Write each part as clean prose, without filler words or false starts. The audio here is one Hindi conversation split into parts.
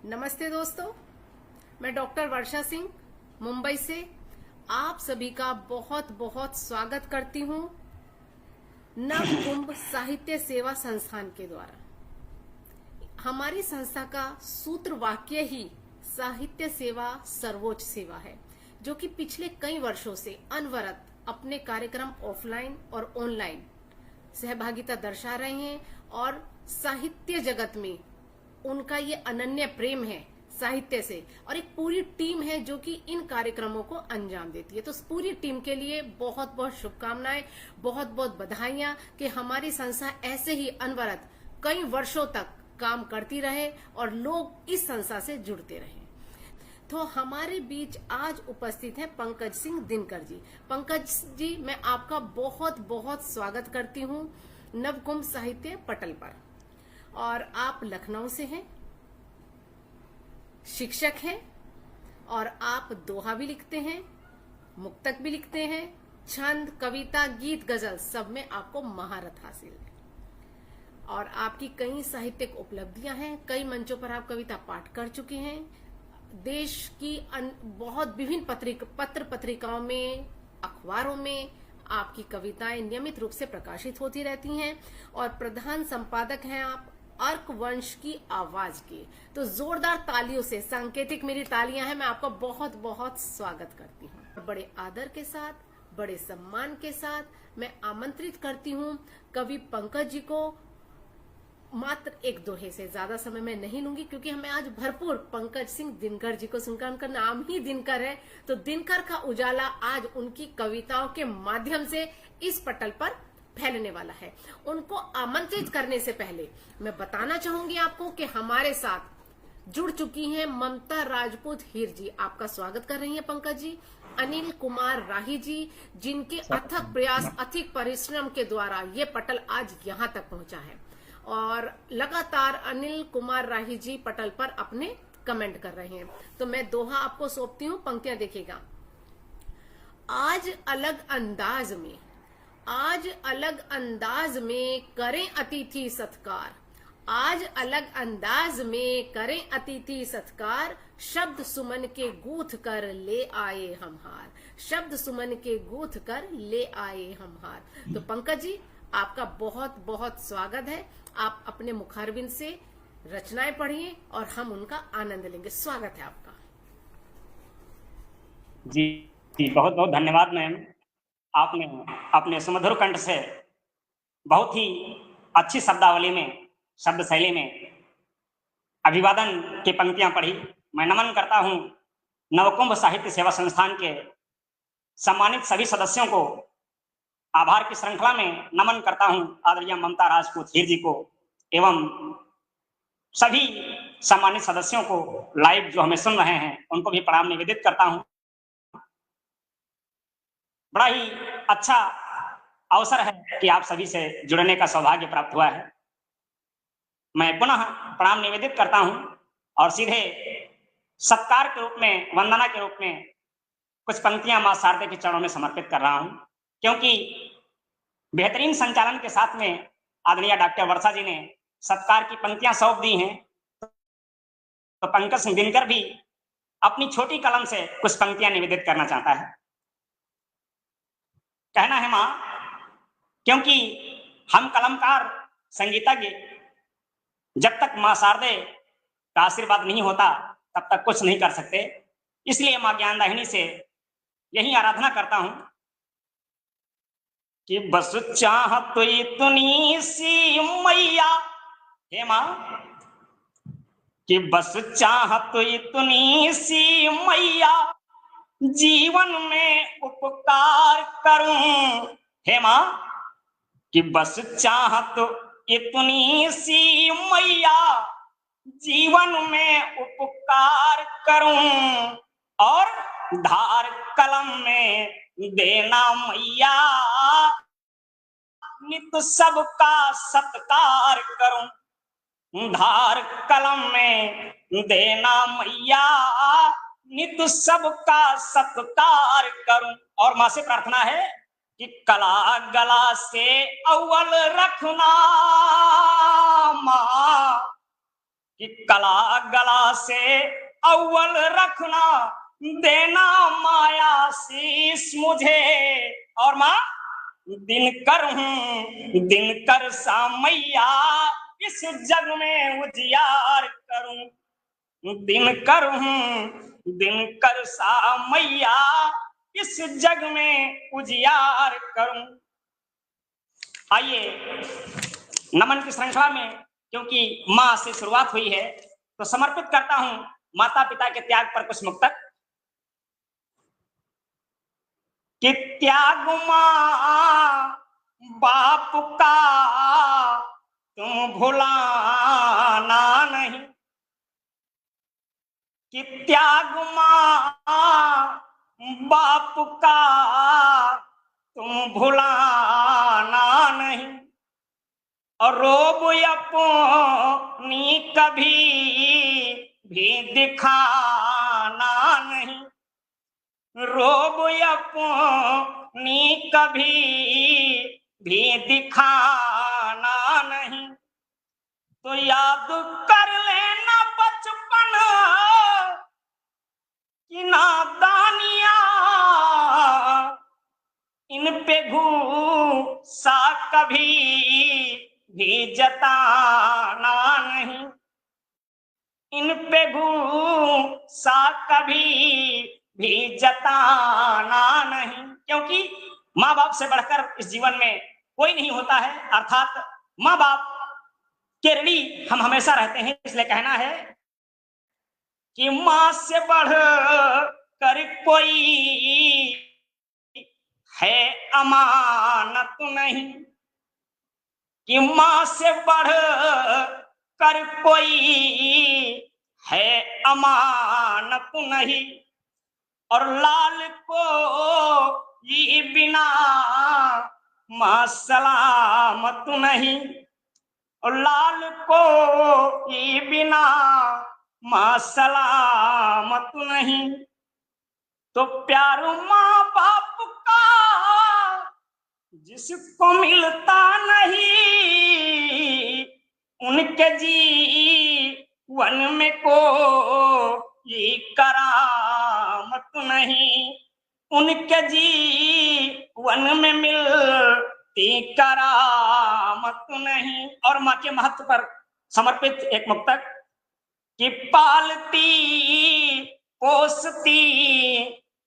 नमस्ते दोस्तों, मैं डॉक्टर वर्षा सिंह मुंबई से आप सभी का बहुत बहुत स्वागत करती हूँ नव कुंभ साहित्य सेवा संस्थान के द्वारा। हमारी संस्था का सूत्र वाक्य ही साहित्य सेवा सर्वोच्च सेवा है, जो कि पिछले कई वर्षों से अनवरत अपने कार्यक्रम ऑफलाइन और ऑनलाइन सहभागिता दर्शा रहे हैं और साहित्य जगत में उनका ये अनन्य प्रेम है साहित्य से, और एक पूरी टीम है जो कि इन कार्यक्रमों को अंजाम देती है। तो पूरी टीम के लिए बहुत बहुत शुभकामनाएं, बहुत बहुत बधाइयां कि हमारी संस्था ऐसे ही अनवरत कई वर्षों तक काम करती रहे और लोग इस संस्था से जुड़ते रहे। तो हमारे बीच आज उपस्थित है पंकज सिंह दिनकर जी। पंकज जी, मैं आपका बहुत बहुत स्वागत करती हूँ नवकुंभ साहित्य पटल पर। और आप लखनऊ से हैं, शिक्षक हैं और आप दोहा भी लिखते हैं, मुक्तक भी लिखते हैं, छंद, कविता, गीत, गजल सब में आपको महारत हासिल है। और आपकी कई साहित्यिक उपलब्धियां हैं, कई मंचों पर आप कविता पाठ कर चुके हैं। देश की बहुत विभिन्न पत्र पत्रिकाओं में, अखबारों में आपकी कविताएं नियमित रूप से प्रकाशित होती रहती हैं और प्रधान संपादक हैं आप अर्क वंश की आवाज के। तो जोरदार तालियों से, सांकेतिक मेरी तालियां हैं, मैं आपका बहुत बहुत स्वागत करती हूँ। बड़े आदर के साथ, बड़े सम्मान के साथ मैं आमंत्रित करती हूँ कवि पंकज जी को। मात्र एक दोहे से ज्यादा समय मैं नहीं लूंगी, क्योंकि हमें आज भरपूर पंकज सिंह दिनकर जी को सुनकर, उनका नाम ही दिनकर है, तो दिनकर का उजाला आज उनकी कविताओं के माध्यम से इस पटल पर फैलने वाला है। उनको आमंत्रित करने से पहले मैं बताना चाहूंगी आपको कि हमारे साथ जुड़ चुकी हैं ममता राजपूत हीर जी। आपका स्वागत कर रही हैं पंकज जी। अनिल कुमार राही जी, जिनके अथक प्रयास, अथिक परिश्रम के द्वारा ये पटल आज यहाँ तक पहुंचा है और लगातार अनिल कुमार राही जी पटल पर अपने कमेंट कर रहे हैं। तो मैं दोहा आपको सौंपती हूँ, पंक्तियां देखिएगा। आज अलग अंदाज में करें अतिथि सत्कार, आज अलग अंदाज में करें अतिथि सत्कार, शब्द सुमन के गूथ कर ले आए हम हार, शब्द सुमन के गूथ कर ले आए हम हार। तो पंकज जी, आपका बहुत बहुत स्वागत है। आप अपने मुखारबिंद से रचनाएं पढ़िए और हम उनका आनंद लेंगे। स्वागत है आपका। जी जी, बहुत बहुत धन्यवाद मैम। आपने अपने सुमधुर कंठ से बहुत ही अच्छी शब्दावली में, शब्द शैली में अभिवादन की पंक्तियां पढ़ी। मैं नमन करता हूं नवकुंभ साहित्य सेवा संस्थान के सम्मानित सभी सदस्यों को। आभार की श्रृंखला में नमन करता हूं आदरणीय ममता राजपूत हीर जी को एवं सभी सम्मानित सदस्यों को। लाइव जो हमें सुन रहे हैं उनको भी प्रणाम निवेदित करता हूं। बड़ा ही अच्छा अवसर है कि आप सभी से जुड़ने का सौभाग्य प्राप्त हुआ है। मैं पुनः प्रणाम निवेदित करता हूं और सीधे सत्कार के रूप में, वंदना के रूप में कुछ पंक्तियां मां शारदे के चरणों में समर्पित कर रहा हूं, क्योंकि बेहतरीन संचालन के साथ में आदरणीय डॉक्टर वर्षा जी ने सत्कार की पंक्तियां सौंप दी हैं। तो पंकज सिंह दिनकर भी अपनी छोटी कलम से कुछ पंक्तियां निवेदित करना चाहता है। कहना है मां, क्योंकि हम कलमकार संगीतज्ञ जब तक मां शारदे का आशीर्वाद नहीं होता तब तक कुछ नहीं कर सकते। इसलिए मां ज्ञानदाहिनी से यही आराधना करता हूं कि बस चाहत इतनी सी मैया, हे मां, कि बस चाहत इतनी सी मैया, जीवन में उपकार करूं। हे मां, कि बस चाहत इतनी सी मैया, जीवन में उपकार करूं और धार कलम में देना मैया, नित सबका सत्कार करूं। धार कलम में देना मैया, नित सबका सत्कार करूं। और मां से प्रार्थना है कि कला गला से अव्वल रखना मां, कि कला गला से अव्वल रखना, देना माया शीश मुझे। और माँ दिनकर हूँ, दिनकर सा मैया इस जग में उजियार करूं। दिनकर हूँ, दिनकर सा मैया इस जग में उजियार करूं। आइए नमन की श्रृंखला में, क्योंकि माँ से शुरुआत हुई है, तो समर्पित करता हूं माता पिता के त्याग पर कुछ मुक्तक। कि त्याग माँ बाप का तुम भुलाना नहीं, कि त्याग माँ बाप का तुम भुलाना नहीं, और रोब अपनी कभी भी दिखाना नहीं, रोब अपनी कभी भी दिखाना नहीं। तो याद कर लेना बचपन की नादानियां, इन पे गुस्सा कभी भी जताना नहीं, इन पे गुस्सा कभी भी जताना नहीं। क्योंकि माँ बाप से बढ़कर इस जीवन में कोई नहीं होता है, अर्थात माँ बाप के ऋणी हम हमेशा रहते हैं। इसलिए कहना है कि माँ से बढ़ कर कोई है अमानत नहीं, कि माँ से बढ़ कर कोई है अमानत नहीं, और लाल को ये बिना माँ सलामत नहीं, और लाल को ये बिना माँ सलामत नहीं। तो प्यार माँ बाप का जिसको मिलता नहीं, उनके जीवन में कोई करामत नहीं, उनके जीवन में मिलती करामत नहीं। और माँ के महत्व पर समर्पित एक मुक्तक। कि पालती पोसती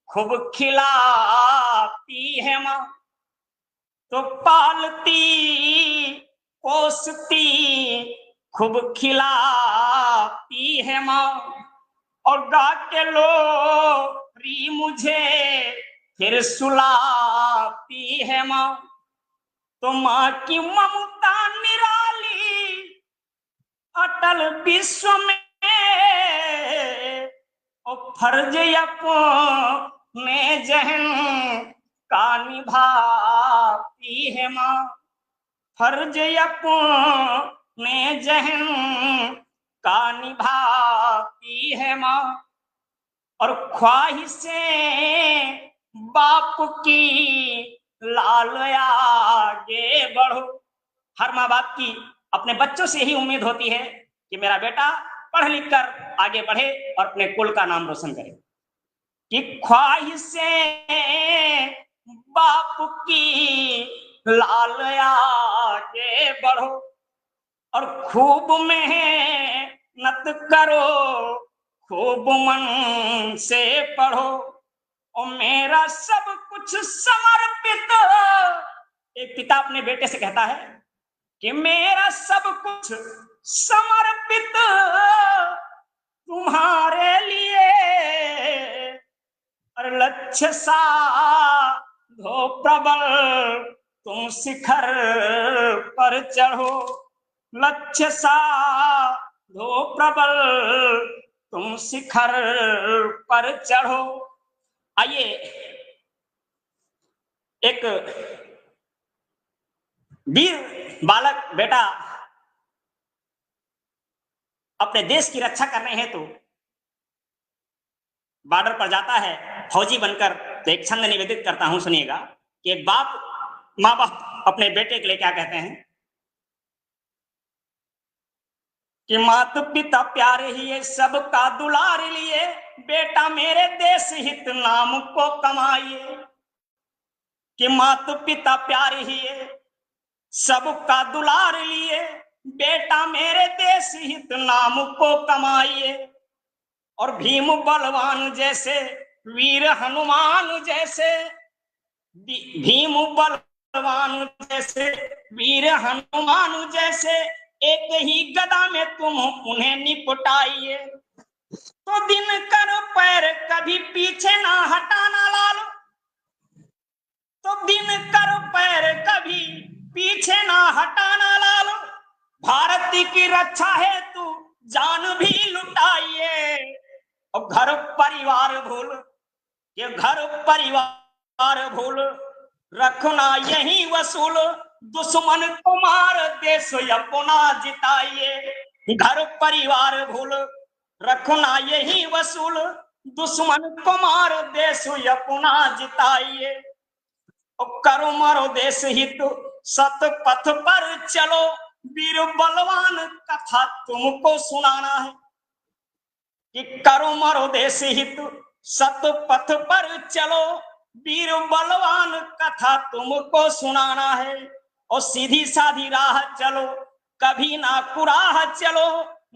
खूब खिलाती है माँ, तो पालती पोसती खूब खिलाती है माँ, और गा के लोरी मुझे फिर सुलाती है माँ। तो माँ की ममता निराली अटल विश्व में, और फर्ज अपने जहन का निभाती है माँ, फर्ज अपने जहन का निभाती है माँ। और ख्वाहिशें बाप की लाल आगे बढ़ो। हर माँ बाप की अपने बच्चों से ही उम्मीद होती है कि मेरा बेटा पढ़ लिख कर आगे बढ़े और अपने कुल का नाम रोशन करे। कि ख्वाहिशें बाप की लाल आगे बढ़ो, और खूब मेहनत करो, खूब मन से पढ़ो, और मेरा सब कुछ समर्पित। एक पिता अपने बेटे से कहता है कि मेरा सब कुछ समर्पित तुम्हारे लिए, और लक्ष्य साधो प्रबल तुम शिखर पर चढ़ो, लक्ष्य साधो प्रबल तुम शिखर पर चढ़ो। आइए एक वीर बालक बेटा अपने देश की रक्षा करने हेतु बॉर्डर पर जाता है फौजी बनकर। तो एक छंद निवेदित करता हूं, सुनिएगा कि एक माँ बाप अपने बेटे के लिए क्या कहते हैं। कि माता पिता प्यार ही है सबका दुलार लिए, बेटा मेरे देश हित नाम को कमाइए। कि माता पिता प्यार ही है सबका दुलार लिए, बेटा मेरे देश हित नाम को कमाइए। और भीम बलवान जैसे, वीर हनुमान जैसे, भीम बलवान जैसे, वीर हनुमान जैसे, एक ही गदा में तुम उन्हें निपटाइए। तो दिन कर पैर कभी पीछे ना हटाना लाल, तो दिन कर पैर कभी पीछे ना हटाना लाल, भारत की रक्षा है तू जान भी लुटाइए। और घर परिवार भूल, ये घर परिवार भूल, रखना यही वसूल, दुश्मन को मार देश अपना जिताइए। घर परिवार भूल, रखना यही वसूल, दुश्मन को मार देश अपना जिताइए। और करो मरो देश हित सत पथ पर चलो, वीर बलवान कथा तुमको सुनाना है। कि करो मरो देश हित सत पथ पर चलो, वीर बलवान कथा तुमको सुनाना है। और सीधी साधी राह चलो, कभी ना कुराह चलो,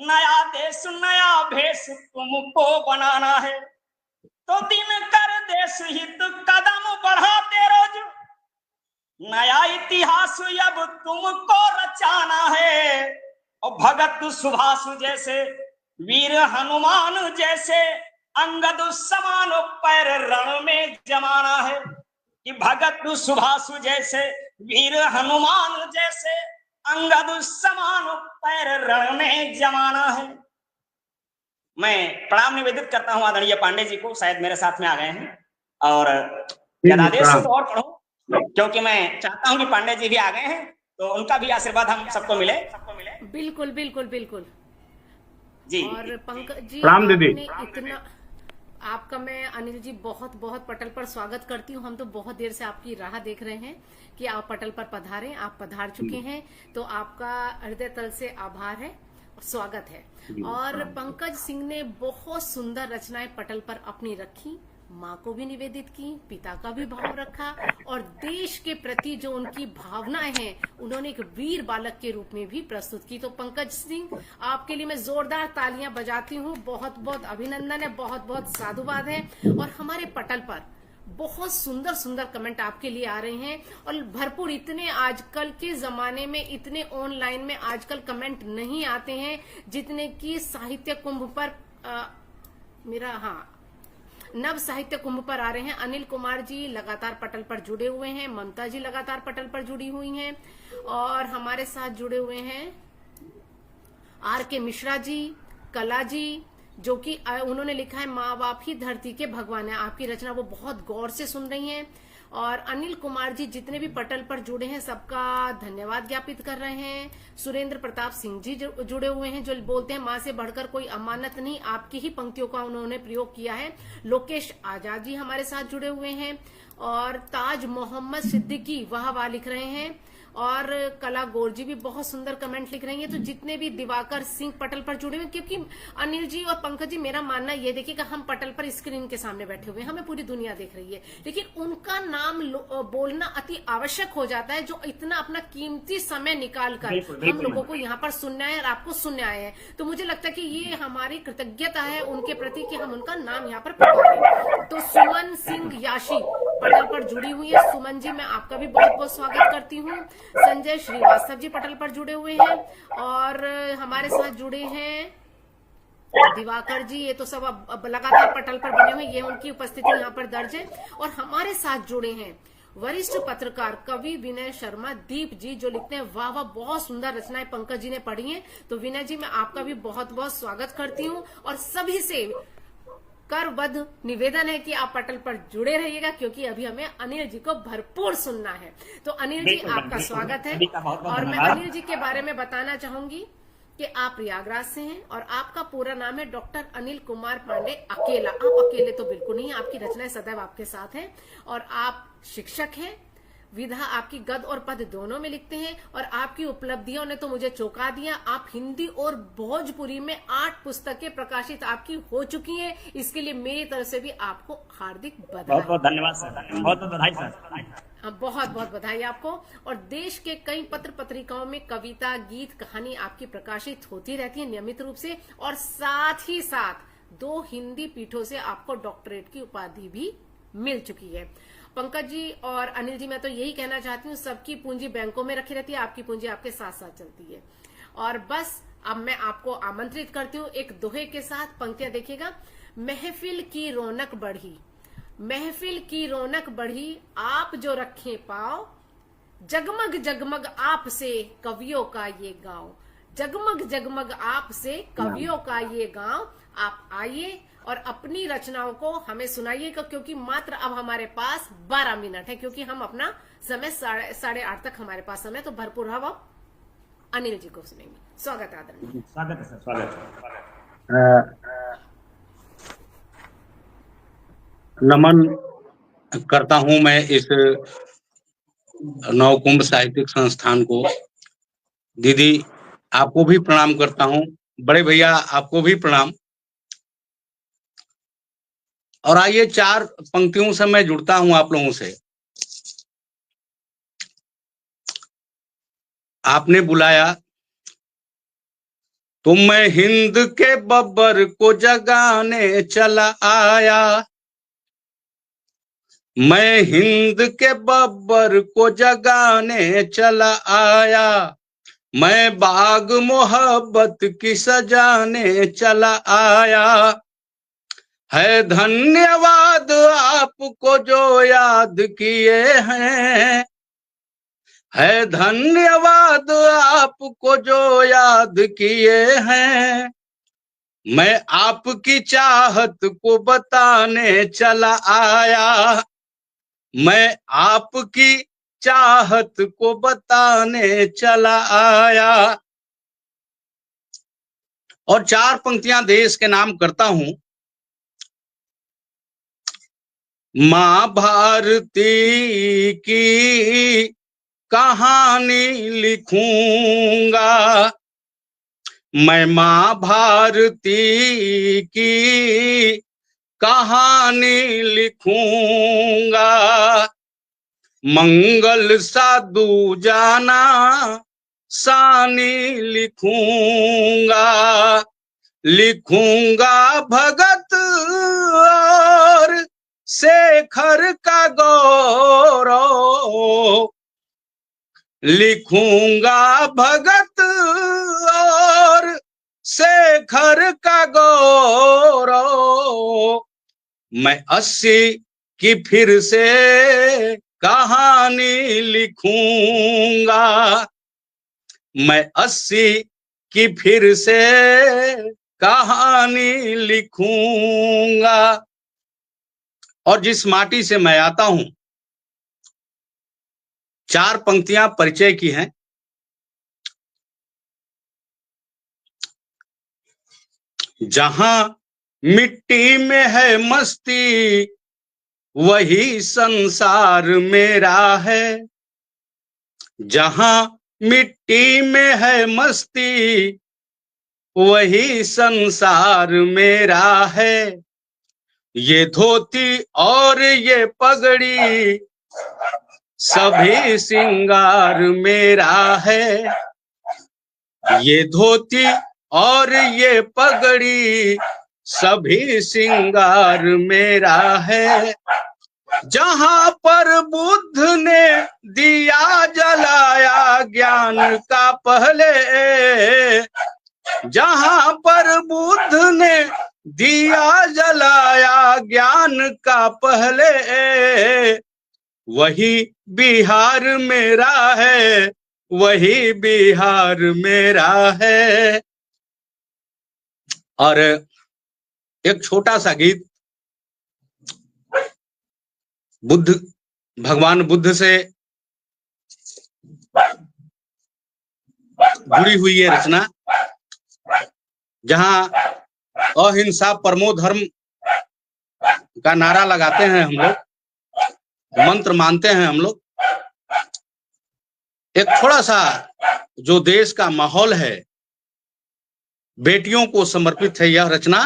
नया देश नया भेष तुमको बनाना है। तो दिन कर देश हित कदम बढ़ाते रोज, नया इतिहास अब तुमको रचाना है। और भगत सुभाष जैसे, वीर हनुमान जैसे, अंगद समान पैर रण में जमाना है। कि भगत सुभाष जैसे, वीर हनुमान जैसे, अंगद समान पैर रण में जमाना है। मैं प्रणाम निवेदित करता हूं आदरणीय पांडे जी को, शायद मेरे साथ में आ गए हैं। और आदेश हो तो और पढ़ो, क्योंकि मैं चाहता हूं कि पांडे जी भी आ गए हैं तो उनका भी आशीर्वाद हम सबको मिले। बिल्कुल बिल्कुल बिल्कुल जी। और पंकज जी, प्रणाम दीदी। इतना आपका मैं अनिल जी बहुत बहुत पटल पर स्वागत करती हूँ। हम तो बहुत देर से आपकी राह देख रहे हैं कि आप पटल पर पधारें। आप पधार चुके हैं, तो आपका हृदय तल से आभार है, स्वागत है। और पंकज सिंह ने बहुत सुंदर रचनाएं पटल पर अपनी रखी, माँ को भी निवेदित की, पिता का भी भाव रखा, और देश के प्रति जो उनकी भावनाएं हैं उन्होंने एक वीर बालक के रूप में भी प्रस्तुत की। तो पंकज सिंह, आपके लिए मैं जोरदार तालियां बजाती हूँ। बहुत बहुत अभिनंदन है, बहुत बहुत साधुवाद है। और हमारे पटल पर बहुत सुंदर सुंदर कमेंट आपके लिए आ रहे हैं, और भरपूर इतने आजकल के जमाने में इतने ऑनलाइन में आजकल कमेंट नहीं आते हैं जितने की साहित्य कुंभ पर नव साहित्य कुंभ पर आ रहे हैं। अनिल कुमार जी लगातार पटल पर जुड़े हुए हैं, ममता जी लगातार पटल पर जुड़ी हुई हैं, और हमारे साथ जुड़े हुए हैं आर के मिश्रा जी, कला जी, जो कि उन्होंने लिखा है माँ बाप ही धरती के भगवान है। आपकी रचना वो बहुत गौर से सुन रही हैं। और अनिल कुमार जी जितने भी पटल पर जुड़े हैं सबका धन्यवाद ज्ञापित कर रहे हैं। सुरेंद्र प्रताप सिंह जी जुड़े हुए हैं, जो बोलते हैं माँ से बढ़कर कोई अमानत नहीं, आपकी ही पंक्तियों का उन्होंने प्रयोग किया है। लोकेश आजाद जी हमारे साथ जुड़े हुए हैं, और ताज मोहम्मद सिद्दीकी वाह लिख रहे हैं, और कला गौर जी भी बहुत सुंदर कमेंट लिख रही हैं। तो जितने भी दिवाकर सिंह पटल पर जुड़े हुए, क्योंकि अनिल जी और पंकज जी मेरा मानना ये देखिएगा, हम पटल पर स्क्रीन के सामने बैठे हुए हैं, हमें पूरी दुनिया देख रही है, लेकिन उनका नाम बोलना अति आवश्यक हो जाता है, जो इतना अपना कीमती समय निकाल कर हम लोगों को यहाँ पर सुनना है और आपको सुनने आए हैं। तो मुझे लगता है कि ये हमारी कृतज्ञता है उनके प्रति कि हम उनका नाम यहाँ पर पुकारें। तो सुमन सिंह याशी पटल पर जुड़ी हुई है। सुमन जी, मैं आपका भी बहुत बहुत स्वागत करती हूँ। संजय श्रीवास्तव जी पटल पर जुड़े हुए हैं, और हमारे साथ जुड़े हैं दिवाकर जी, ये तो सब अब लगातार पटल पर बने हुए, ये उनकी उपस्थिति यहाँ पर दर्ज है। और हमारे साथ जुड़े हैं वरिष्ठ पत्रकार कवि विनय शर्मा दीप जी, जो लिखते हैं वाह वाह बहुत सुंदर रचनाएं पंकज जी ने पढ़ी हैं। तो विनय जी, मैं आपका भी बहुत बहुत स्वागत करती हूँ, और सभी से करबद्ध निवेदन है कि आप पटल पर जुड़े रहिएगा, क्योंकि अभी हमें अनिल जी को भरपूर सुनना है। तो अनिल जी, आपका स्वागत है। और मैं अनिल जी के बारे में बताना चाहूंगी कि आप प्रयागराज से हैं, और आपका पूरा नाम है डॉक्टर अनिल कुमार पांडे अकेला। आप अकेले तो बिल्कुल नहीं, आपकी रचनाएं सदैव आपके साथ हैं, और आप शिक्षक हैं, विधा आपकी गद और पद दोनों में लिखते हैं और आपकी उपलब्धियों ने तो मुझे चौंका दिया। आप हिंदी और भोजपुरी में 8 पुस्तकें प्रकाशित आपकी हो चुकी हैं। इसके लिए मेरी तरफ से भी आपको हार्दिक बहुत बधाई। बहुत धन्यवाद सर, बहुत बहुत बधाई सर। हाँ, बहुत बहुत बधाई आपको। और देश के कई पत्र पत्रिकाओं में कविता, गीत, कहानी आपकी प्रकाशित होती रहती है नियमित रूप से, और साथ ही साथ 2 हिंदी पीठों से आपको डॉक्टरेट की उपाधि भी मिल चुकी है। पंकज जी और अनिल जी, मैं तो यही कहना चाहती हूँ, सबकी पूंजी बैंकों में रखी रहती है, आपकी पूंजी आपके साथ साथ चलती है। और बस अब मैं आपको आमंत्रित करती हूँ एक दोहे के साथ। पंक्तियां देखिएगा। महफिल की रौनक बढ़ी, महफिल की रौनक बढ़ी, आप जो रखे पाओ, जगमग जगमग आपसे कवियों का ये गांव, जगमग जगमग आपसे कवियों का ये गांव। आप आइए और अपनी रचनाओं को हमें सुनाइएगा, क्योंकि मात्र अब हमारे पास 12 मिनट है, क्योंकि हम अपना समय 8:30 तक हमारे पास समय, तो भरपूर हम अब अनिल जी को सुनेंगे। स्वागत है आदरणीय। स्वागत है सर, स्वागत है। नमन करता हूं मैं इस नवकुंभ साहित्यिक संस्थान को। दीदी आपको भी प्रणाम करता हूं, बड़े भैया आपको भी प्रणाम। और आइए 4 पंक्तियों से मैं जुड़ता हूं आप लोगों से। आपने बुलाया तो मैं हिंद के बब्बर को जगाने चला आया, मैं हिंद के बब्बर को जगाने चला आया, मैं बाग मोहब्बत की सजाने चला आया। है धन्यवाद आपको जो याद किए हैं, है धन्यवाद आपको जो याद किए हैं, मैं आपकी चाहत को बताने चला आया, मैं आपकी चाहत को बताने चला आया। और 4 पंक्तियां देश के नाम करता हूं। मां भारती की कहानी लिखूंगा, मैं मां भारती की कहानी लिखूंगा, मंगल साधु जाना सानी लिखूंगा, लिखूंगा भगत और शेखर का गौरव, लिखूंगा भगत और शेखर का गौरव, मैं 80 की फिर से कहानी लिखूंगा, मैं 80 की फिर से कहानी लिखूंगा। और जिस माटी से मैं आता हूं, 4 पंक्तियां परिचय की हैं। जहां मिट्टी में है मस्ती वही संसार मेरा है, जहां मिट्टी में है मस्ती वही संसार मेरा है, ये धोती और ये पगड़ी सभी सिंगार मेरा है, ये धोती और ये पगड़ी सभी सिंगार मेरा है। जहां पर बुद्ध ने दिया जलाया ज्ञान का पहले, जहां पर बुद्ध ने दिया जलाया ज्ञान का पहले, वही बिहार मेरा है, वही बिहार मेरा है। और एक छोटा सा गीत, बुद्ध, भगवान बुद्ध से जुड़ी हुई ये रचना, जहां अहिंसा परमो धर्म का नारा लगाते हैं हम लोग, मंत्र मानते हैं हम लोग। एक थोड़ा सा जो देश का माहौल है, बेटियों को समर्पित है यह रचना।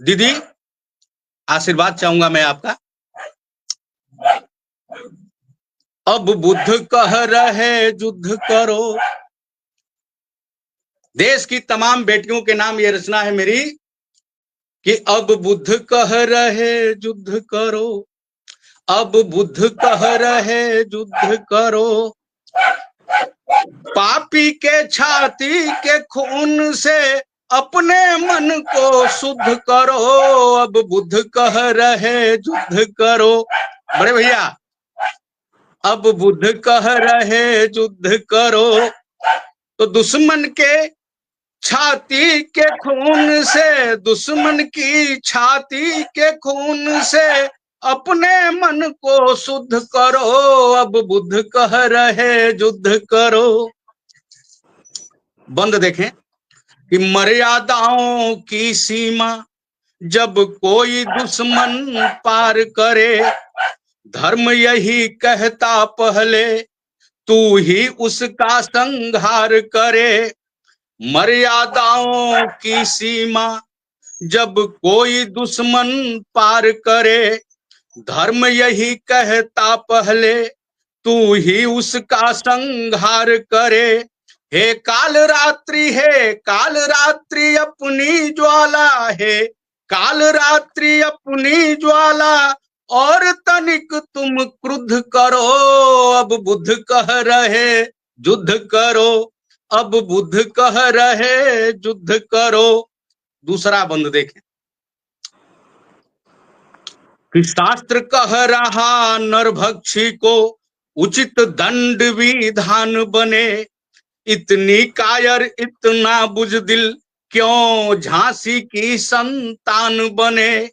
दीदी, आशीर्वाद चाहूंगा मैं आपका। अब बुद्ध कह रहे युद्ध करो। देश की तमाम बेटियों के नाम ये रचना है मेरी कि अब बुद्ध कह रहे युद्ध करो, अब बुद्ध कह रहे युद्ध करो, पापी के छाती के खून से अपने मन को शुद्ध करो। अब बुद्ध कह रहे युद्ध करो। बड़े भैया, अब बुद्ध कह रहे युद्ध करो, तो दुश्मन के छाती के खून से, दुश्मन की छाती के खून से अपने मन को शुद्ध करो। अब बुद्ध कह रहे युद्ध करो। बंद देखें कि मर्यादाओं की सीमा जब कोई दुश्मन पार करे, धर्म यही कहता पहले तू ही उसका संहार करे। मर्यादाओं की सीमा जब कोई दुश्मन पार करे, धर्म यही कहता पहले तू ही उसका संहार करे। हे काल रात्रि, हे काल रात्रि अपनी ज्वाला है, काल रात्रि अपनी ज्वाला और तनिक तुम क्रुद्ध करो। अब बुद्ध कह रहे युद्ध करो, अब बुद्ध कह रहे युद्ध करो। दूसरा बंद देखें कि शास्त्र कह रहा नरभक्षी को उचित दंड विधान बने। इतनी कायर इतना बुजदिल क्यों झांसी की संतान बने।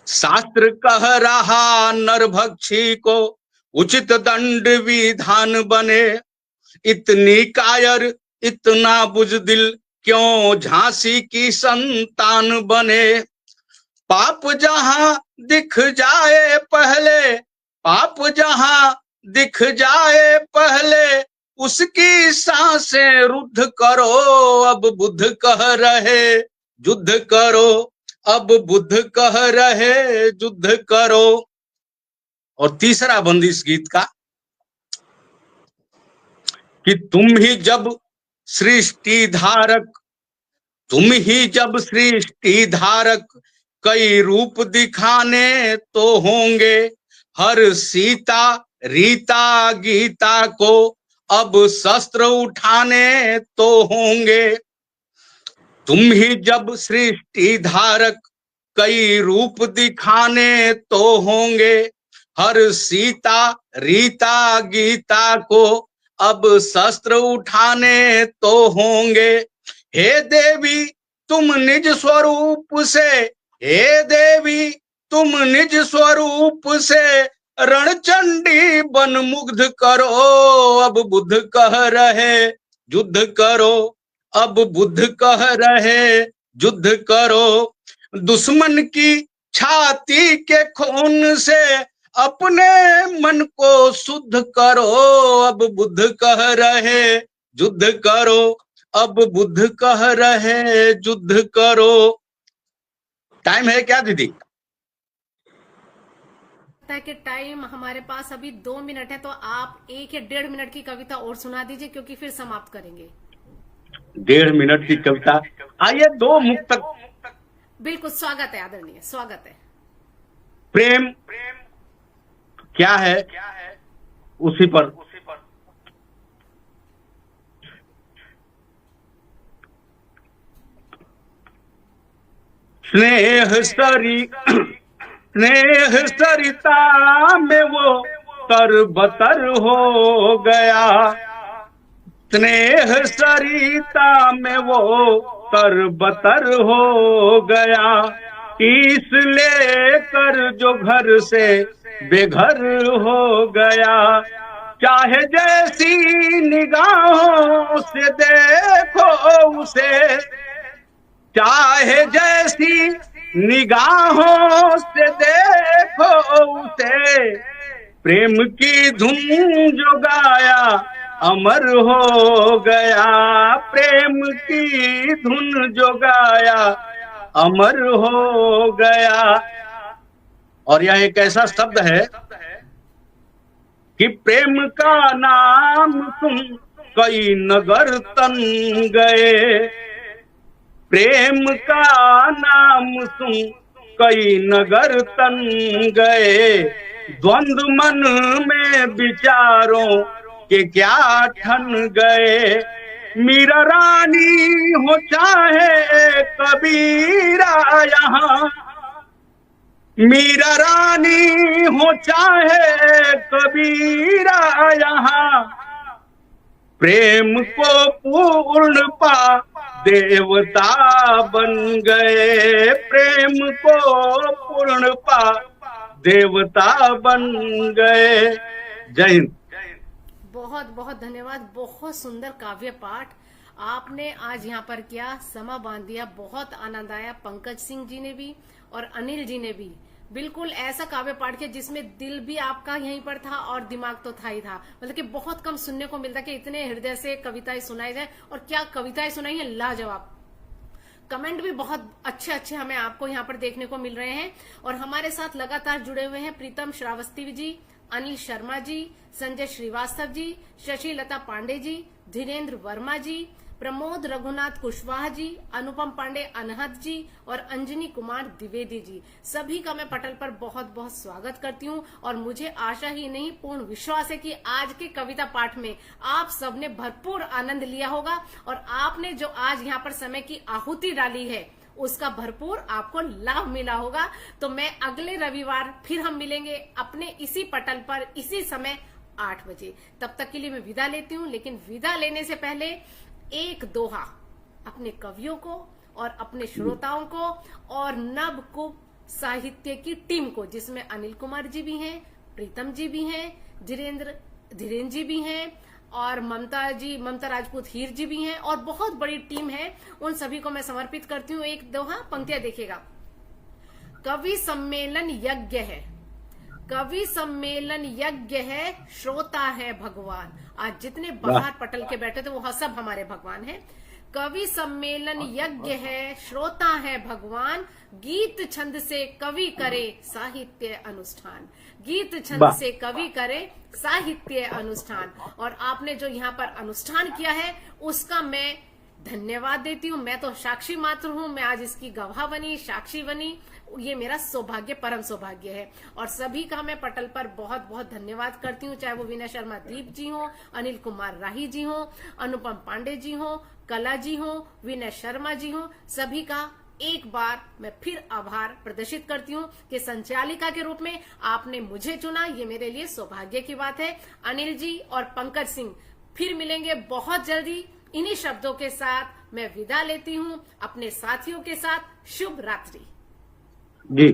शास्त्र कह रहा नरभक्षी को उचित दंड विधान बने। इतनी कायर इतना बुजदिल क्यों झांसी की संतान बने। पाप जहां दिख जाए पहले, पाप जहां दिख जाए पहले उसकी सांसें रुद्ध करो। अब बुद्ध कह रहे युद्ध करो, अब बुद्ध कह रहे युद्ध करो। और तीसरा बंद इस गीत का कि तुम ही जब सृष्टि धारक, तुम ही जब सृष्टि धारक कई रूप दिखाने तो होंगे। हर सीता रीता गीता को अब शस्त्र उठाने तो होंगे। तुम ही जब सृष्टि धारक कई रूप दिखाने तो होंगे। हर सीता रीता गीता को अब शस्त्र उठाने तो होंगे। हे देवी तुम निज स्वरूप से, हे देवी तुम निज स्वरूप से रणचंडी बन मुग्ध करो। अब बुद्ध कह रहे युद्ध करो, अब बुद्ध कह रहे युद्ध करो। दुश्मन की छाती के खून से अपने मन को शुद्ध करो। अब बुद्ध कह रहे युद्ध करो, अब बुद्ध कह रहे युद्ध करो। टाइम है क्या दीदी? कि टाइम हमारे पास अभी 2 मिनट है, तो आप 1 या 1.5 मिनट की कविता और सुना दीजिए, क्योंकि फिर समाप्त करेंगे। 1.5 मिनट की कविता। आइए 2 मुक्तक। बिल्कुल, स्वागत है आदरणीय, स्वागत है। प्रेम क्या है उसी पर। स्नेह सरिता में वो तरबतर हो गया। स्नेह सरिता में वो तरबतर हो गया। इस लेकर जो घर से बेघर हो गया। चाहे जैसी निगाहों से देखो उसे, चाहे जैसी निगाहों से देखो उसे, प्रेम की धुन जो गाया अमर हो गया, प्रेम की धुन जो गाया अमर हो गया। और यह एक ऐसा शब्द है कि प्रेम का नाम सुन कई नगर तन गए, प्रेम का नाम सुन कई नगर तन गए। द्वंद्व मन में विचारों के क्या ठन गए। मीरा रानी हो चाहे कबीरा यहाँ, मीरा रानी हो चाहे कबीरा यहाँ, प्रेम को पूर्ण पा देवता बन गए, प्रेम को पूर्ण पा देवता बन गए। जय हिंद। बहुत बहुत धन्यवाद। बहुत सुंदर काव्य पाठ आपने आज यहाँ पर किया, समा बांध दिया। बहुत आनंद आया। पंकज सिंह जी ने भी और अनिल जी ने भी बिल्कुल ऐसा काव्य पाठ किया जिसमें दिल भी आपका यहीं पर था और दिमाग तो था ही था। मतलब कि बहुत कम सुनने को मिलता कि इतने हृदय से कविताएं सुनाई जाए, और क्या कविताएं सुनाई है, लाजवाब। कमेंट भी बहुत अच्छे अच्छे हमें आपको यहाँ पर देखने को मिल रहे हैं। और हमारे साथ लगातार जुड़े हुए हैं प्रीतम श्रावस्ती जी, अनिल शर्मा जी, संजय श्रीवास्तव जी, शशि लता पांडे जी, धीरेन्द्र वर्मा जी, प्रमोद रघुनाथ कुशवाहा जी, अनुपम पांडे अनहद जी और अंजनी कुमार द्विवेदी जी, सभी का मैं पटल पर बहुत बहुत स्वागत करती हूँ। और मुझे आशा ही नहीं पूर्ण विश्वास है कि आज के कविता पाठ में आप सबने भरपूर आनंद लिया होगा, और आपने जो आज यहाँ पर समय की आहुति डाली है उसका भरपूर आपको लाभ मिला होगा। तो मैं अगले रविवार फिर हम मिलेंगे अपने इसी पटल पर इसी समय 8 बजे। तब तक के लिए मैं विदा लेती हूँ, लेकिन विदा लेने से पहले एक दोहा अपने कवियों को और अपने श्रोताओं को और नवकुप साहित्य की टीम को, जिसमें अनिल कुमार जी भी हैं, प्रीतम जी भी हैं, धीरेन्द्र जी भी हैं और ममता राजपूत हीर जी भी हैं, और बहुत बड़ी टीम है। उन सभी को मैं समर्पित करती हूँ एक दोहा। पंक्तियां देखिएगा। कवि सम्मेलन यज्ञ है, कवि सम्मेलन यज्ञ है, श्रोता है भगवान। आज जितने बाहर पटल के बैठे थे वो सब हमारे भगवान हैं। कवि सम्मेलन यज्ञ है, श्रोता है भगवान, गीत छंद से कवि करे साहित्य अनुष्ठान, गीत छंद से कवि करे साहित्य अनुष्ठान। और आपने जो यहाँ पर अनुष्ठान किया है उसका मैं धन्यवाद देती हूँ। मैं तो साक्षी मात्र हूँ, मैं आज इसकी गवाह बनी, साक्षी बनी। ये मेरा सौभाग्य, परम सौभाग्य है। और सभी का मैं पटल पर बहुत बहुत धन्यवाद करती हूँ, चाहे वो विनय शर्मा दीप जी हो, अनिल कुमार राही जी हो, अनुपम पांडे जी हो, कला जी हो, विनय शर्मा जी हो, सभी का एक बार मैं फिर आभार प्रदर्शित करती हूँ कि संचालिका के रूप में आपने मुझे चुना। ये मेरे लिए सौभाग्य की बात है। अनिल जी और पंकज सिंह फिर मिलेंगे बहुत जल्दी। इन्हीं शब्दों के साथ मैं विदा लेती हूँ अपने साथियों के साथ। शुभ रात्रि जी।